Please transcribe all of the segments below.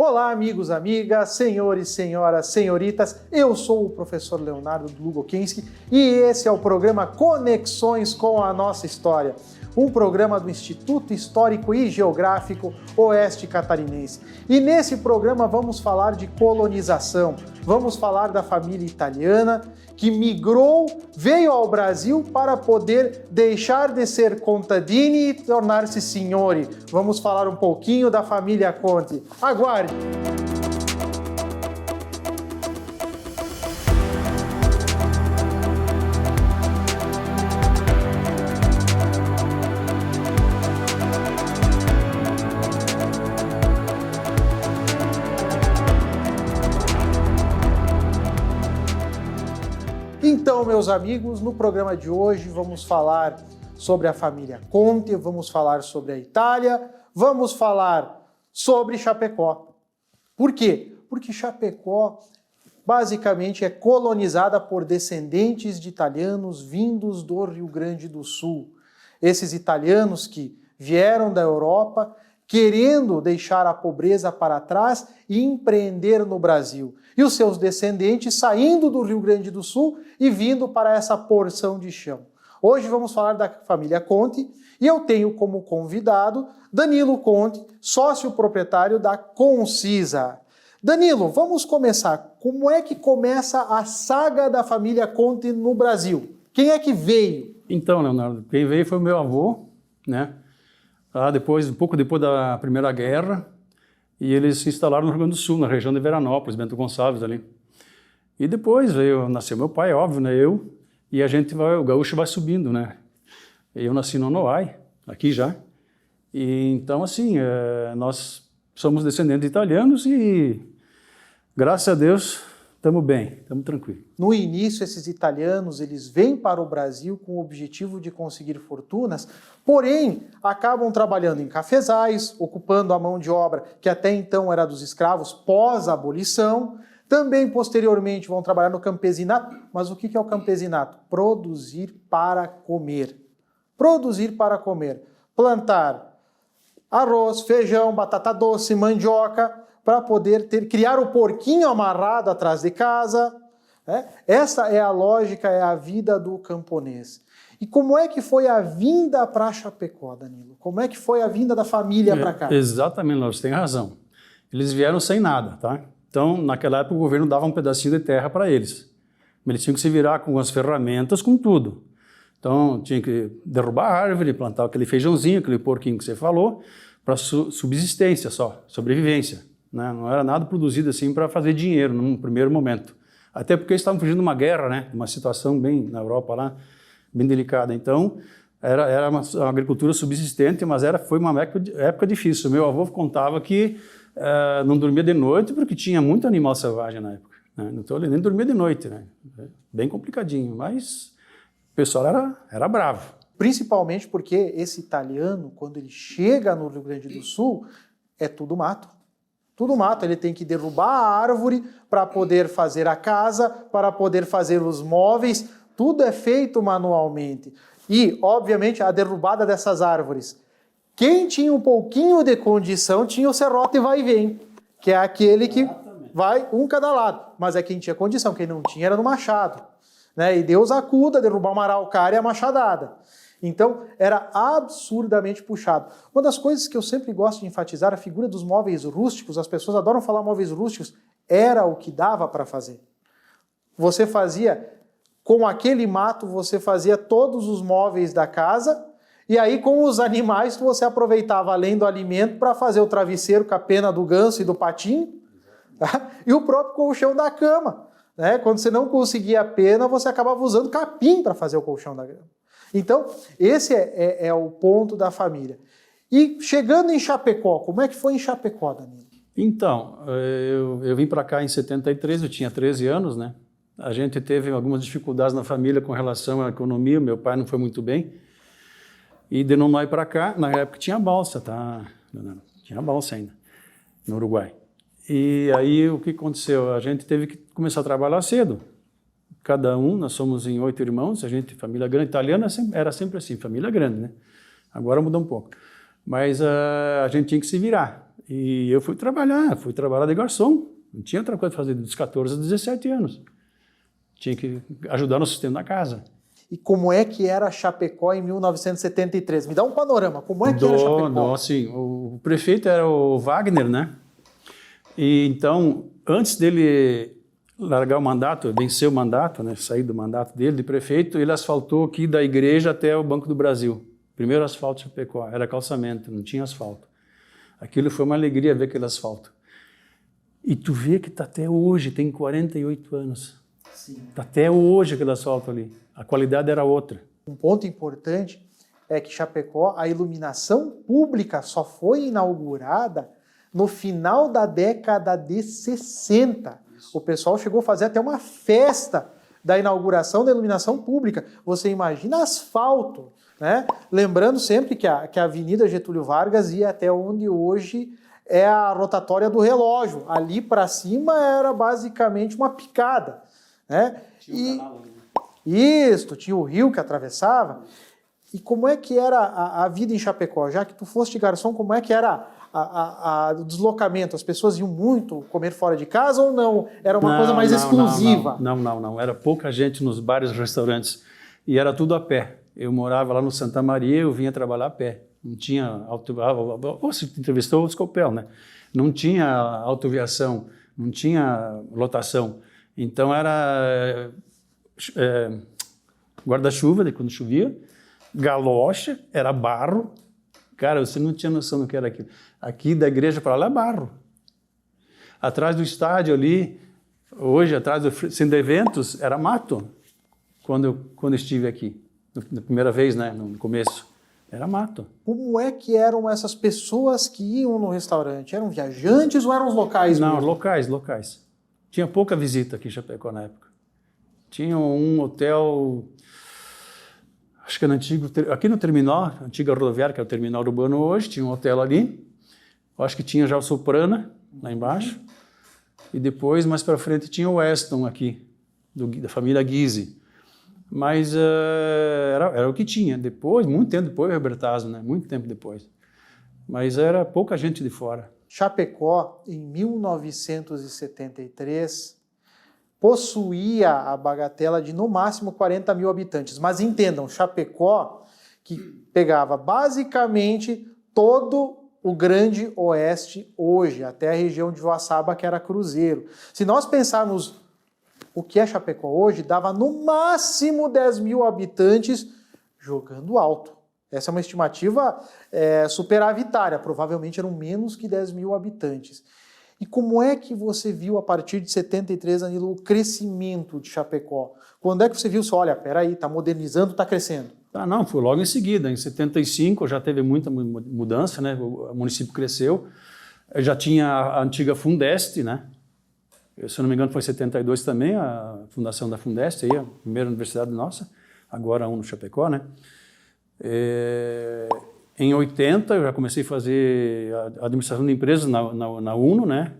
Olá, amigos, amigas, senhores, senhoras, senhoritas. Eu sou o professor Leonardo Dlugokinski e esse é o programa Conexões com a Nossa História, um programa do Instituto Histórico e Geográfico Oeste Catarinense. E nesse programa vamos falar de colonização, vamos falar da família italiana que migrou, veio ao Brasil para poder deixar de ser contadini e tornar-se signori. Vamos falar um pouquinho da família Conti. Aguarde! Então, meus amigos, no programa de hoje vamos falar sobre a família Conti, vamos falar sobre a Itália, vamos falar sobre Chapecó. Por quê? Porque Chapecó basicamente é colonizada por descendentes de italianos vindos do Rio Grande do Sul. Esses italianos que vieram da Europa querendo deixar a pobreza para trás e empreender no Brasil. E os seus descendentes saindo do Rio Grande do Sul e vindo para essa porção de chão. Hoje vamos falar da família Conti e eu tenho como convidado Danilo Conti, sócio proprietário da Concisa. Danilo, vamos começar. Como é que começa a saga da família Conti no Brasil? Quem é que veio? Então, Leonardo, quem veio foi o meu avô, né? Um pouco depois da Primeira Guerra, e eles se instalaram no Rio Grande do Sul, na região de Veranópolis, Bento Gonçalves ali. E depois nasceu meu pai, óbvio, né? O gaúcho vai subindo, né? Eu nasci no Noai, aqui já. E então, assim, nós somos descendentes de italianos e, graças a Deus, estamos bem, estamos tranquilos. No início, esses italianos, eles vêm para o Brasil com o objetivo de conseguir fortunas, porém, acabam trabalhando em cafezais, ocupando a mão de obra que até então era dos escravos pós-abolição. Também, posteriormente, vão trabalhar no campesinato. Mas o que é o campesinato? Produzir para comer. Produzir para comer. Plantar arroz, feijão, batata doce, mandioca, para poder criar o porquinho amarrado atrás de casa. Né? Essa é a lógica, é a vida do camponês. E como é que foi a vinda para Chapecó, Danilo? Como é que foi a vinda da família para cá? Exatamente, você tem razão. Eles vieram sem nada, tá? Então, naquela época, o governo dava um pedacinho de terra para eles. Eles tinham que se virar com as ferramentas, com tudo. Então, tinha que derrubar a árvore, plantar aquele feijãozinho, aquele porquinho que você falou, para subsistência só, sobrevivência. Né? Não era nada produzido assim para fazer dinheiro num primeiro momento. Até porque eles estavam fugindo de uma guerra, né? Uma situação bem na Europa lá, bem delicada. Então, era uma agricultura subsistente, mas foi uma época difícil. Meu avô contava que não dormia de noite porque tinha muito animal selvagem na época. Né? Então, ele nem dormia de noite, né? Bem complicadinho, mas o pessoal era bravo. Principalmente porque esse italiano, quando ele chega no Rio Grande do Sul, é tudo mato. Tudo mato, ele tem que derrubar a árvore para poder fazer a casa, para poder fazer os móveis, tudo é feito manualmente. E, obviamente, a derrubada dessas árvores. Quem tinha um pouquinho de condição tinha o serrote vai e vem, que é aquele que vai um cada lado. Mas é quem tinha condição, quem não tinha era no machado. Né? E Deus acuda, derrubar uma araucária e a machadada. Então, era absurdamente puxado. Uma das coisas que eu sempre gosto de enfatizar, a figura dos móveis rústicos, as pessoas adoram falar móveis rústicos, era o que dava para fazer. Você fazia, com aquele mato, você fazia todos os móveis da casa, e aí com os animais você aproveitava além do alimento para fazer o travesseiro com a pena do ganso e do patinho, tá? E o próprio colchão da cama. Né? Quando você não conseguia a pena, você acabava usando capim para fazer o colchão da cama. Então, esse é o ponto da família. E chegando em Chapecó, como é que foi em Chapecó, Danilo? Então, eu vim para cá em 73, eu tinha 13 anos, né? A gente teve algumas dificuldades na família com relação à economia, meu pai não foi muito bem. E de Nonói para cá, na época tinha balsa, tá? Tinha balsa ainda, no Uruguai. E aí o que aconteceu? A gente teve que começar a trabalhar cedo. Cada um, nós somos em 8 irmãos, família grande, italiana era sempre assim, família grande, né? Agora mudou um pouco. Mas a gente tinha que se virar. E eu fui trabalhar de garçom. Não tinha outra coisa para fazer dos 14 a 17 anos. Tinha que ajudar no sustento da casa. E como é que era Chapecó em 1973? Me dá um panorama, como é que era Chapecó? Assim, o prefeito era o Wagner, né? E então, antes dele largar o mandato, vencer o mandato, né, sair do mandato dele de prefeito, ele asfaltou aqui da igreja até o Banco do Brasil. Primeiro asfalto de Chapecó, era calçamento, não tinha asfalto. Aquilo foi uma alegria ver aquele asfalto. E tu vê que está até hoje, tem 48 anos. Está até hoje aquele asfalto ali. A qualidade era outra. Um ponto importante é que Chapecó, a iluminação pública só foi inaugurada no final da década de 60. O pessoal chegou a fazer até uma festa da inauguração da iluminação pública. Você imagina asfalto, né? Lembrando sempre que a Avenida Getúlio Vargas ia até onde hoje é a rotatória do relógio. Ali para cima era basicamente uma picada, né? Tinha um canal ali. Isso, tinha o rio que atravessava. E como é que era a vida em Chapecó? Já que tu foste garçom, como é que era o deslocamento? As pessoas iam muito comer fora de casa ou não? Era uma coisa mais exclusiva? Não. Era pouca gente nos bares e restaurantes. E era tudo a pé. Eu morava lá no Santa Maria, eu vinha trabalhar a pé. Não tinha você entrevistou o Scopel, né? Não tinha autoviação, não tinha lotação. Então era guarda-chuva, quando chovia, galocha, era barro. Cara, você não tinha noção do que era aquilo. Aqui da igreja para lá é barro. Atrás do estádio ali, hoje, atrás do centro de eventos, era mato. Quando eu estive aqui, na primeira vez, né, no começo, era mato. Como é que eram essas pessoas que iam no restaurante? Eram viajantes ou eram os locais mesmo? Não, locais. Tinha pouca visita aqui em Chapecó na época. Tinha um hotel, acho que aqui no terminal, antiga rodoviária, que é o terminal urbano hoje, tinha um hotel ali. Acho que tinha já o Soprana, lá embaixo. E depois, mais para frente, tinha o Weston aqui, da família Guise. Mas era o que tinha. Depois, muito tempo depois, o Robertazo, né? Muito tempo depois. Mas era pouca gente de fora. Chapecó, em 1973, possuía a bagatela de no máximo 40 mil habitantes. Mas entendam, Chapecó, que pegava basicamente todo o Grande Oeste hoje, até a região de Joaçaba, que era Cruzeiro. Se nós pensarmos o que é Chapecó hoje, dava no máximo 10 mil habitantes jogando alto. Essa é uma estimativa superavitária, provavelmente eram menos que 10 mil habitantes. E como é que você viu, a partir de 73, Danilo, o crescimento de Chapecó? Quando é que você viu, olha, peraí, está modernizando, está crescendo? Não, foi logo em seguida. Em 75 já teve muita mudança, né? O município cresceu. Já tinha a antiga Fundeste, né? Se eu não me engano, foi em 72 também, a fundação da Fundeste, aí, a primeira universidade nossa, agora no Chapecó, né? Em 80, eu já comecei a fazer a administração de empresas na UNO, né?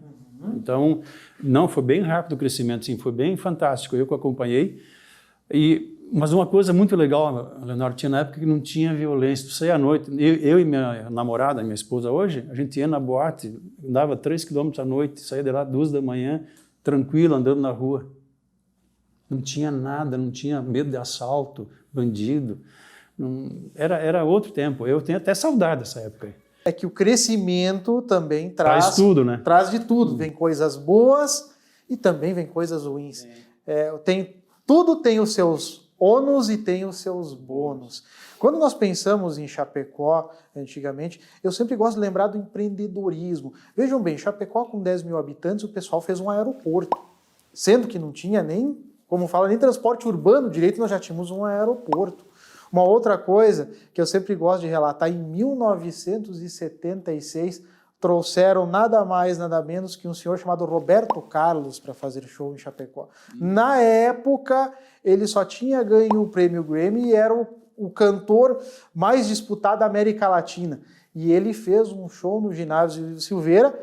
Então, não, foi bem rápido o crescimento, sim, foi bem fantástico, eu que acompanhei. Mas uma coisa muito legal, Leonardo, tinha na época que não tinha violência. Tu saía à noite, eu e minha namorada, minha esposa hoje, a gente ia na boate, andava 3 quilômetros à noite, saía de lá 2 da manhã, tranquilo, andando na rua. Não tinha nada, não tinha medo de assalto, bandido. Era outro tempo. Eu tenho até saudade dessa época aí. É que o crescimento também traz tudo, né? Traz de tudo. Vem coisas boas e também vem coisas ruins. Tudo tem os seus ônus e tem os seus bônus. Quando nós pensamos em Chapecó, antigamente, eu sempre gosto de lembrar do empreendedorismo. Vejam bem, Chapecó com 10 mil habitantes, o pessoal fez um aeroporto. Sendo que não tinha nem, como fala, nem transporte urbano direito, nós já tínhamos um aeroporto. Uma outra coisa que eu sempre gosto de relatar, em 1976, trouxeram nada mais, nada menos que um senhor chamado Roberto Carlos para fazer show em Chapecó. Na época, ele só tinha ganho o prêmio Grammy e era o cantor mais disputado da América Latina. E ele fez um show no ginásio Silveira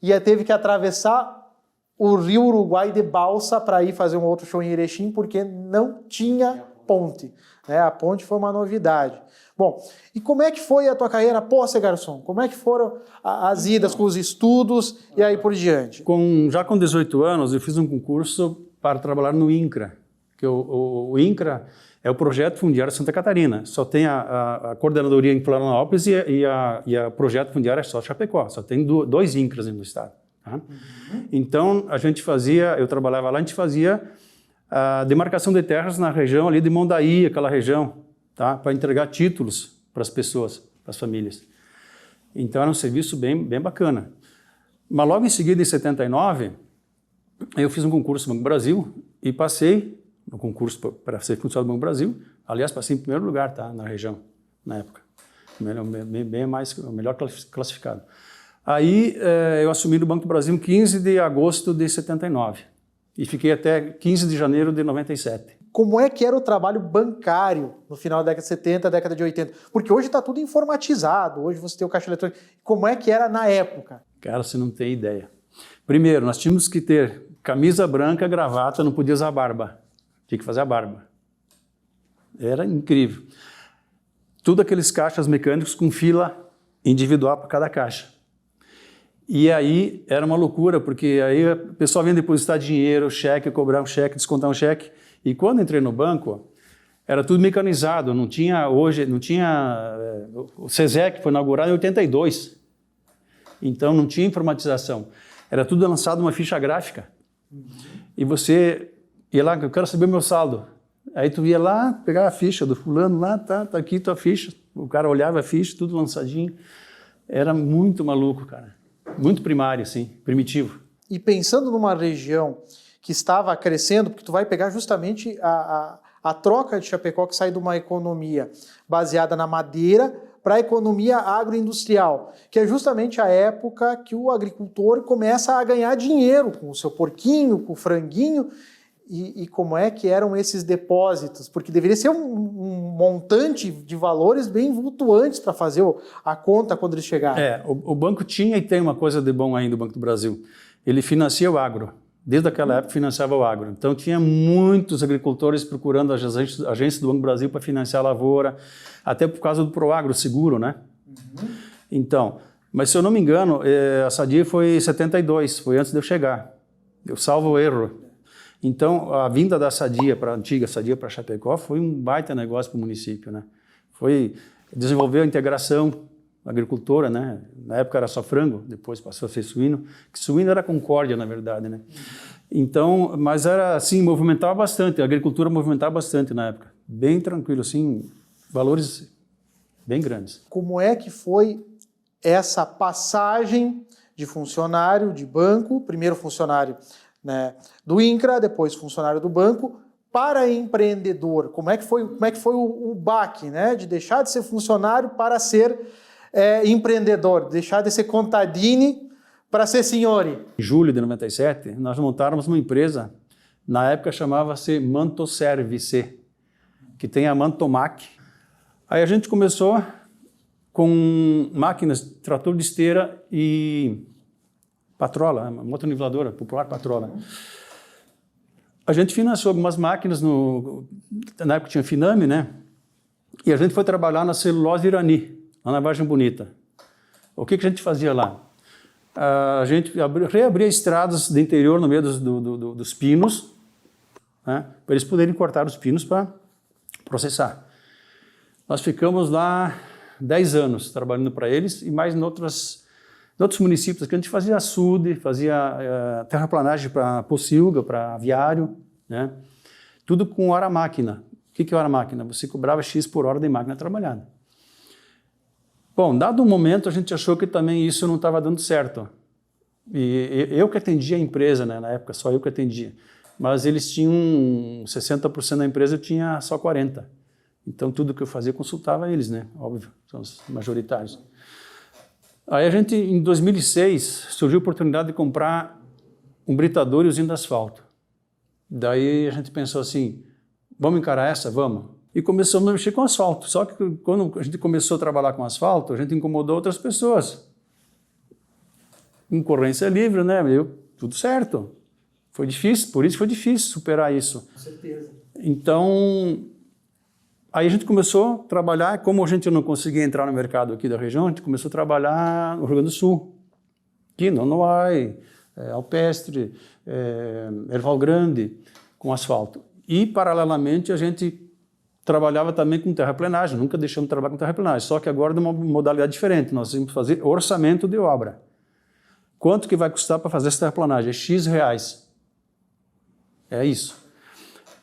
e teve que atravessar o Rio Uruguai de balsa para ir fazer um outro show em Erechim, porque não tinha ponte, né? A ponte foi uma novidade. Bom, e como é que foi a tua carreira após ser garçom? Como é que foram as idas com os estudos e aí por diante? Já com 18 anos, eu fiz um concurso para trabalhar no INCRA, que o INCRA é o Projeto Fundiário Santa Catarina. Só tem a coordenadoria em Florianópolis e a Projeto Fundiário é só Chapecó. Só tem 2 INCRAs no estado. Tá? Então, eu trabalhava lá, a gente fazia a demarcação de terras na região ali de Mondaí, aquela região, tá? Para entregar títulos para as pessoas, para as famílias. Então, era um serviço bem bacana. Mas logo em seguida, em 79, eu fiz um concurso no Banco do Brasil e passei no concurso para ser funcionário do Banco do Brasil. Aliás, passei em primeiro lugar, tá? Na região, na época. O melhor classificado. Aí eu assumi no Banco do Brasil em 15 de agosto de 79 e fiquei até 15 de janeiro de 97. Como é que era o trabalho bancário no final da década de 70, década de 80? Porque hoje está tudo informatizado, hoje você tem o caixa eletrônico. Como é que era na época? Cara, você não tem ideia. Primeiro, nós tínhamos que ter camisa branca, gravata, não podia usar barba. Tinha que fazer a barba. Era incrível. Tudo aqueles caixas mecânicos com fila individual para cada caixa. E aí era uma loucura, porque aí o pessoal vinha depositar dinheiro, cheque, cobrar um cheque, descontar um cheque. E quando entrei no banco, era tudo mecanizado, não tinha o SESEC foi inaugurado em 82. Então não tinha informatização. Era tudo lançado numa ficha gráfica. E você ia lá, eu quero saber o meu saldo. Aí tu ia lá, pegava a ficha do fulano lá, tá aqui tua ficha. O cara olhava a ficha, tudo lançadinho. Era muito maluco, cara. Muito primário, assim, primitivo. E pensando numa região que estava crescendo, porque tu vai pegar justamente a troca de Chapecó, que sai de uma economia baseada na madeira para a economia agroindustrial, que é justamente a época que o agricultor começa a ganhar dinheiro com o seu porquinho, com o franguinho. E como é que eram esses depósitos? Porque deveria ser um montante de valores bem vultuantes para fazer a conta quando eles chegaram. O banco tinha e tem uma coisa de bom ainda, o Banco do Brasil. Ele financia o agro. Desde aquela época financiava o agro. Então tinha muitos agricultores procurando as agências do Banco do Brasil para financiar a lavoura, até por causa do Proagro seguro, né? Então, mas se eu não me engano, a Sadia foi em 72, foi antes de eu chegar. Eu salvo o erro. Então, a vinda da Sadia, a antiga Sadia para Chapecó, foi um baita negócio para o município, né? Desenvolveu a integração agricultora, né? Na época era só frango, depois passou a ser suíno, que suíno era Concórdia, na verdade, né? Então, mas era assim, movimentava bastante, a agricultura movimentava bastante na época, bem tranquilo, assim, valores bem grandes. Como é que foi essa passagem de funcionário de banco, primeiro funcionário, né, do INCRA, depois funcionário do banco, para empreendedor? Como é que foi o baque, né, de deixar de ser funcionário para ser empreendedor, deixar de ser contadini para ser signori? Em julho de 97, nós montáramos uma empresa, na época chamava-se Mantoservice, que tem a Mantomac. Aí a gente começou com máquinas, trator de esteira e patrola, motoniveladora, popular patrola. A gente financiou algumas máquinas, na época tinha Finame, né? E a gente foi trabalhar na celulose Irani, lá na Vargem Bonita. O que a gente fazia lá? A gente reabria estradas do interior no meio dos pinos, né? Para eles poderem cortar os pinos para processar. Nós ficamos lá 10 anos trabalhando para eles e mais em outros municípios, que a gente fazia açude, fazia terraplanagem para pocilga, para aviário, né? Tudo com hora-máquina. O que é hora-máquina? Você cobrava X por hora de máquina trabalhada. Bom, dado um momento, a gente achou que também isso não estava dando certo. E eu que atendia a empresa, né, na época, só eu que atendia. Mas eles tinham 60% da empresa, eu tinha só 40%. Então, tudo que eu fazia, eu consultava eles, né? Óbvio, são os majoritários. Aí a gente, em 2006, surgiu a oportunidade de comprar um britador e usina de asfalto. Daí a gente pensou assim, vamos encarar essa? Vamos. E começamos a mexer com asfalto. Só que quando a gente começou a trabalhar com asfalto, a gente incomodou outras pessoas. Concorrência livre, né? Tudo certo. Foi difícil, por isso foi difícil superar isso. Com certeza. Então, Aí a gente começou a trabalhar, como a gente não conseguia entrar no mercado aqui da região, a gente começou a trabalhar no Rio Grande do Sul, aqui no Nonoai, Alpestre, Erval Grande, com asfalto. E, paralelamente, a gente trabalhava também com terraplenagem, nunca deixamos de trabalhar com terraplenagem, só que agora de uma modalidade diferente, nós temos que fazer orçamento de obra. Quanto que vai custar para fazer essa terraplanagem? É X reais. É isso.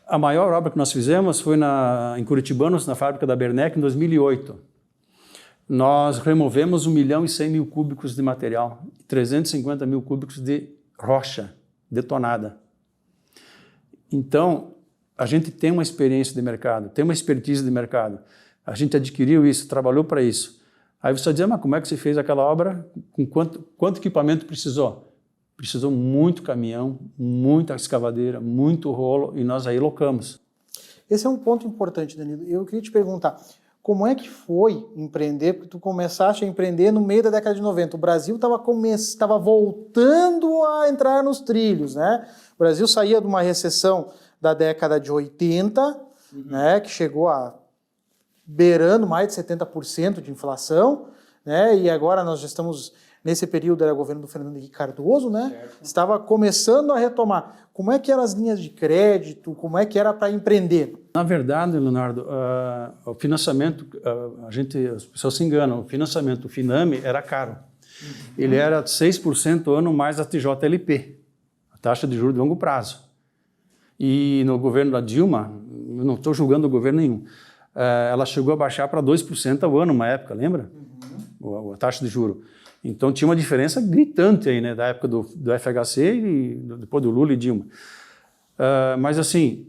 A maior obra que nós fizemos foi em Curitibanos, na fábrica da Bernec, em 2008. Nós removemos 1.100.000 cúbicos de material, 350 mil cúbicos de rocha detonada. Então, a gente tem uma experiência de mercado, tem uma expertise de mercado. A gente adquiriu isso, trabalhou para isso. Aí você vai dizer, mas como é que você fez aquela obra? Com quanto equipamento precisou? Precisou muito caminhão, muita escavadeira, muito rolo, e nós aí locamos. Esse é um ponto importante, Danilo. Eu queria te perguntar, como é que foi empreender? Porque tu começaste a empreender no meio da década de 90. O Brasil estava voltando a entrar nos trilhos, né? O Brasil saía de uma recessão da década de 80, né, que chegou a beirando mais de 70% de inflação, né? E agora nós já estamos... Nesse período era o governo do Fernando Henrique Cardoso, né? Certo. Estava começando a retomar. Como é que eram as linhas de crédito? Como é que era para empreender? Na verdade, Leonardo, o financiamento, as pessoas se enganam, o financiamento, o Finame era caro. Ele era 6% ano mais a TJLP, a taxa de juros de longo prazo. E no governo da Dilma, eu não estou julgando o governo nenhum, ela chegou a baixar para 2% ao ano, uma época, lembra? A taxa de juros. Então tinha uma diferença gritante aí, né, da época do FHC e depois do Lula e Dilma. Mas assim,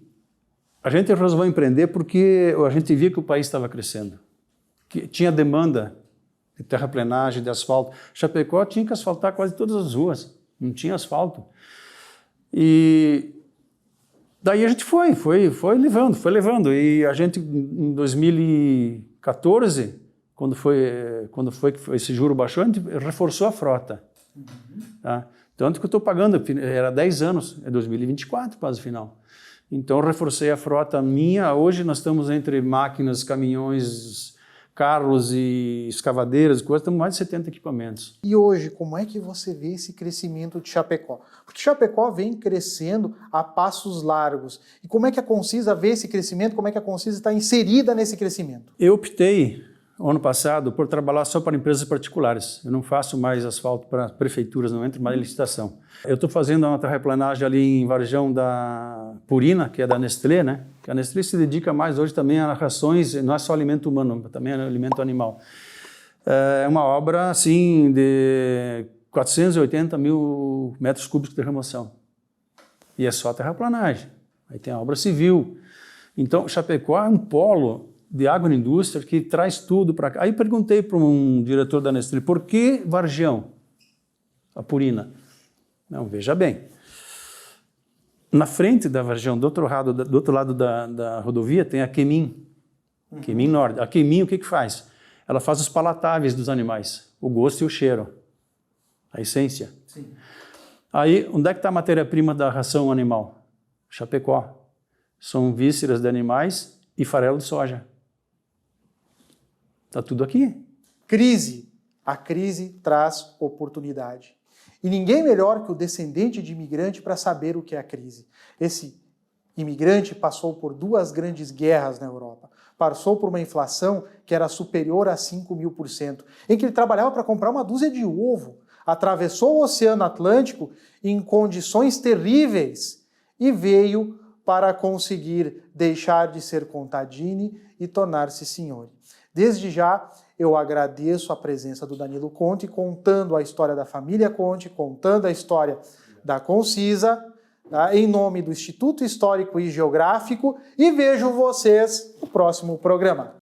a gente resolveu empreender porque a gente via que o país estava crescendo, que tinha demanda de terraplenagem, de asfalto. Chapecó tinha que asfaltar quase todas as ruas, não tinha asfalto. E daí a gente foi levando. E a gente, em 2014... Quando foi que esse juro baixou, a gente reforçou a frota. Tá? Tanto que eu estou pagando, era 10 anos, é 2024 quase o final. Então, eu reforcei a frota minha. Hoje nós estamos entre máquinas, caminhões, carros e escavadeiras, estamos mais de 70 equipamentos. E hoje, como é que você vê esse crescimento de Chapecó? Porque Chapecó vem crescendo a passos largos. E como é que a Concisa vê esse crescimento? Como é que a Concisa está inserida nesse crescimento? Eu optei, ano passado, por trabalhar só para empresas particulares. Eu não faço mais asfalto para prefeituras, não entro mais em licitação. Eu estou fazendo uma terraplanagem ali em Varjão da Purina, que é da Nestlé, né? A Nestlé se dedica mais hoje também a rações, não é só alimento humano, também é alimento animal. É uma obra, assim, de 480 mil metros cúbicos de remoção. E é só terraplanagem. Aí tem a obra civil. Então, Chapecó é um polo de agroindústria que traz tudo para cá. Aí perguntei para um diretor da Nestlé, por que Varjão, a Purina? Não, veja bem, na frente da Varjão, do outro lado da rodovia, tem a Quemin, Quemin Norte. A Quemin o que faz? Ela faz os palatáveis dos animais, o gosto e o cheiro, a essência. Sim. Aí, onde é que está a matéria-prima da ração animal? Chapecó. São vísceras de animais e farelo de soja. Está tudo aqui. Crise. A crise traz oportunidade. E ninguém melhor que o descendente de imigrante para saber o que é a crise. Esse imigrante passou por 2 grandes guerras na Europa. Passou por uma inflação que era superior a 5.000%, em que ele trabalhava para comprar uma dúzia de ovo, atravessou o Oceano Atlântico em condições terríveis e veio para conseguir deixar de ser contadini e tornar-se senhor. Desde já, eu agradeço a presença do Danilo Conte, contando a história da família Conte, contando a história da Concisa, tá? Em nome do Instituto Histórico e Geográfico, e vejo vocês no próximo programa.